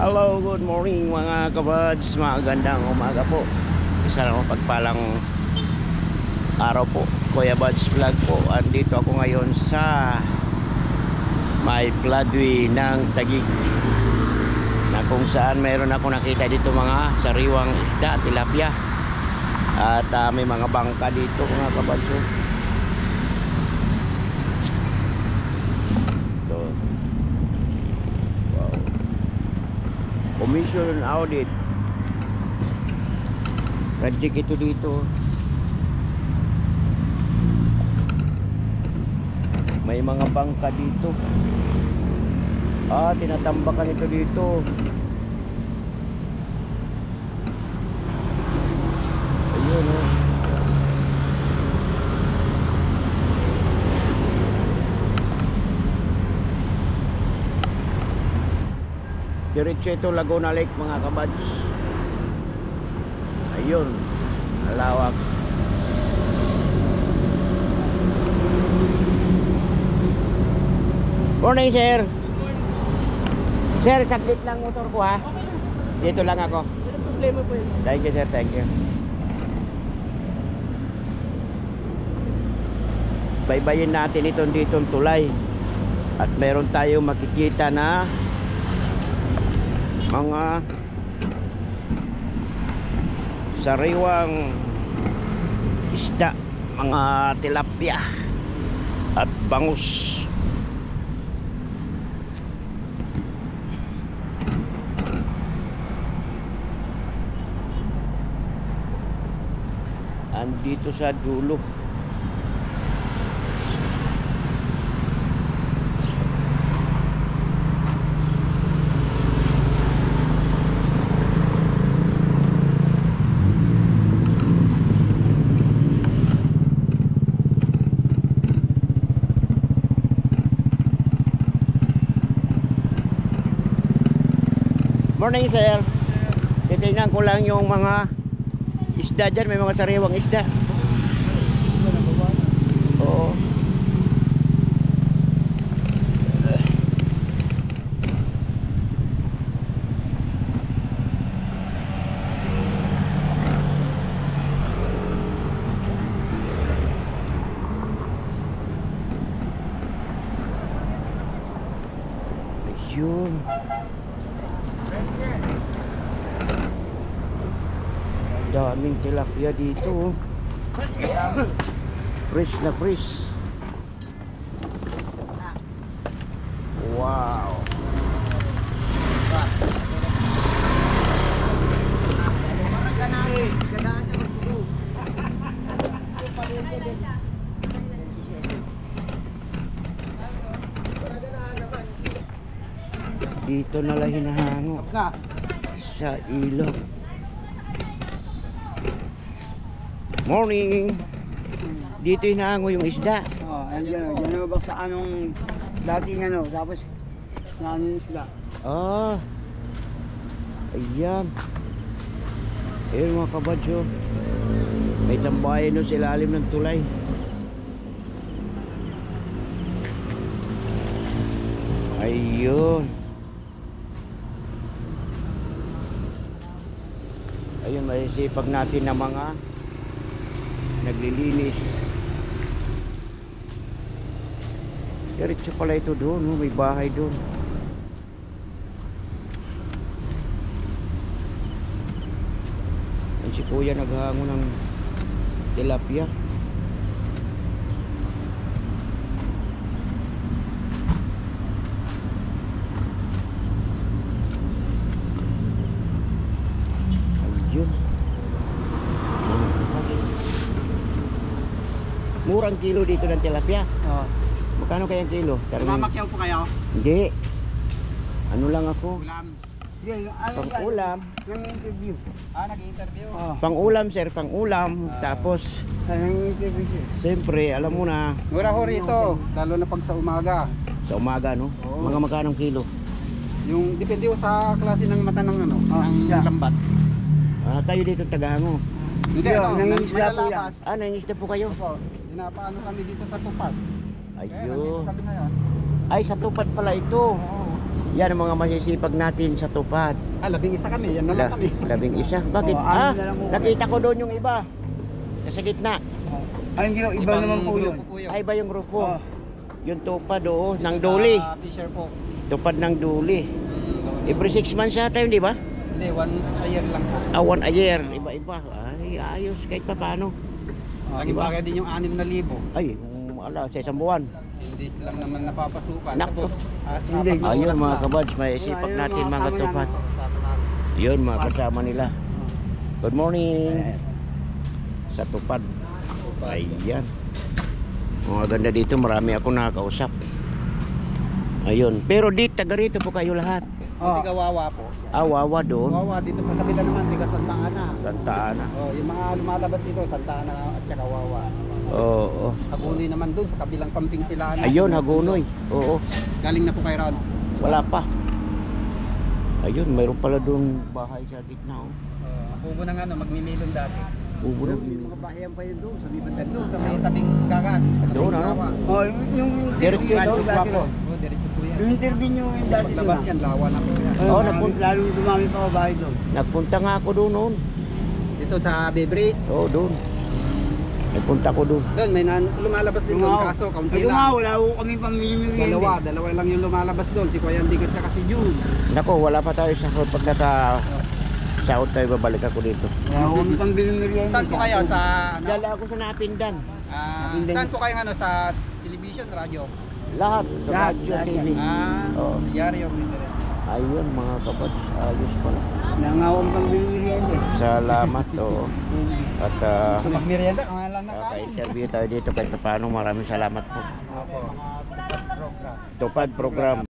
Hello, good morning mga kabads. Magandang umaga po. Isa na pagpalang araw po. Kuya Bads Vlog po. Andito ako ngayon sa may floodway ng Taguig, na kung saan mayroon ako nakita dito mga sariwang isda, tilapia. At may mga bangka dito mga kabads. Commission audit project ito dito. May mga bangka dito. Tinatambakan ito dito. Ayun oh. Diretso ito Laguna Lake mga kabads. Ayun, malawak. Morning sir. Sir, saglit lang motor ko ha. Dito lang ako. Walang problema po yun. Thank you sir, thank you. Baybayin natin itong ditong tulay. At meron tayong makikita na mga sariwang isda, mga tilapia at bangus. Andito sa dulo. Morning sir. Titingnan ko lang yung mga isda dyan. May mga sariwang isda. Oo. Ayun. Daming tilapia dito. Fresh na fresh. Wow. Dito na lang hinahango sa ilog. Morning. Dito hinahango yung isda. Andiyan lumabas sa anong dating ano, tapos naano yung isda. Ayan. Ayun mga kabadyo. May tambayan no sa ilalim ng tulay. Ayun. Ayun, masisipag natin na mga naglilinis. Diretso pala ito doon, oh. May bahay doon. Yan si kuya naghango ng tilapia. Ayun. Murang kilo dito ng tilapia. Magkano kayang kilo? Mamakyaw po kayo? Hindi. Ano lang ako? Ulam. Pang ulam. Nang-interview. Nag-interview? Pang ulam sir, pang ulam. Tapos Nang-interview siya. siyempre alam mo na Mura ho rito, lalo na pag sa umaga. sa umaga no. Oo. Mga magkanong kilo? Yung depende ho sa klase ng mata ng ano, ng lambat. Kayo dito tagahango. Hindi nangingisda po yan. Nangingisda po kayo? Dinapaano kami dito sa tupad. Ayun. Kami ngayon. Ay, sa tupad pala ito. Oo. Yan ang mga masisipag natin sa tupad. 11 kami, yan na lang kami. 11. Bakit? Oo, anim na lang po. Nakita ko doon yung iba. Sa gitna. Ay, hindi, iba naman po yun. grupo po yun. Ay, iba yung grupo. Oo. Yung tupad, oo. Ng duli. Fisher po. Tupad ng duli. Every 6 months yata yun, di ba? Hindi, 1 a year lang po. One a year. Iba-iba. Ay, ayos. Kahit pa paano. Lagi Diba? pa kaya din yung 6,000. Ay, ala, sa isang buwan. Hindi lang naman napapasukan. Nako. Tapos, Hindi. Ayun mga kabads, may isipan natin mga tupad. Yun, mga kasama nila. Good morning. Sa tupad. Ayan. Mga ganda dito, marami ako nakakausap. Ayun. Pero taga rito po kayo lahat. Tiga Wawa po. Wawa doon. Wawa dito sa kabila naman, tiga Santa Ana. Santa Ana. Yung mga lumalabas dito, Santa Ana at saka Wawa. Oo. Hagunoy naman doon sa kabilang camping sila. Ayun, Hagunoy. Oo. Galing na po kay Rod. Wala pa. Ayun, mayroon pala doon bahay sa gitna. Oh. Kubo ng magmimilon dati. Ubo na. Yung mga bahayan pa yun doon, sa may banda doon, sa may tabing gagat. Doon, ano? Oh, yung Direct interview yun, daw no? dati no? Oo, diretso po yan. Yung interview nyo yung dati doon. Paglabas yan, lawa na po yan. Oo, Lalo dumami pa bahay doon. Nagpunta nga ako doon noon. Dito sa Bebris. Oo, doon. Nagpunta ko doon. Doon, may lumalabas din doon, kaso kaunti Ito nga, lang. wala ko kami pamimili. Dalawa lang yung lumalabas doon, si Kuya Andigot at si June. Nako, wala pa tayo sa pag naka-south tayo, babalik ako dito. Wala ko kami pamimili. Saan po kayo? Sa Dala ako sa Napindan. saan po kayo sa television, radyo? Lahat. Sa Lahat, radyo, lahat TV. Oo. Oo. Diaryo, pwede rin. Ayun, mga kabads. Ayos pala. Nangawang pamimili. Salamat, oo. At Magmerienda, kangalan na kanin. ka-interview tayo dito kahit paano. Maraming salamat po. Opo. Program. Tupad program.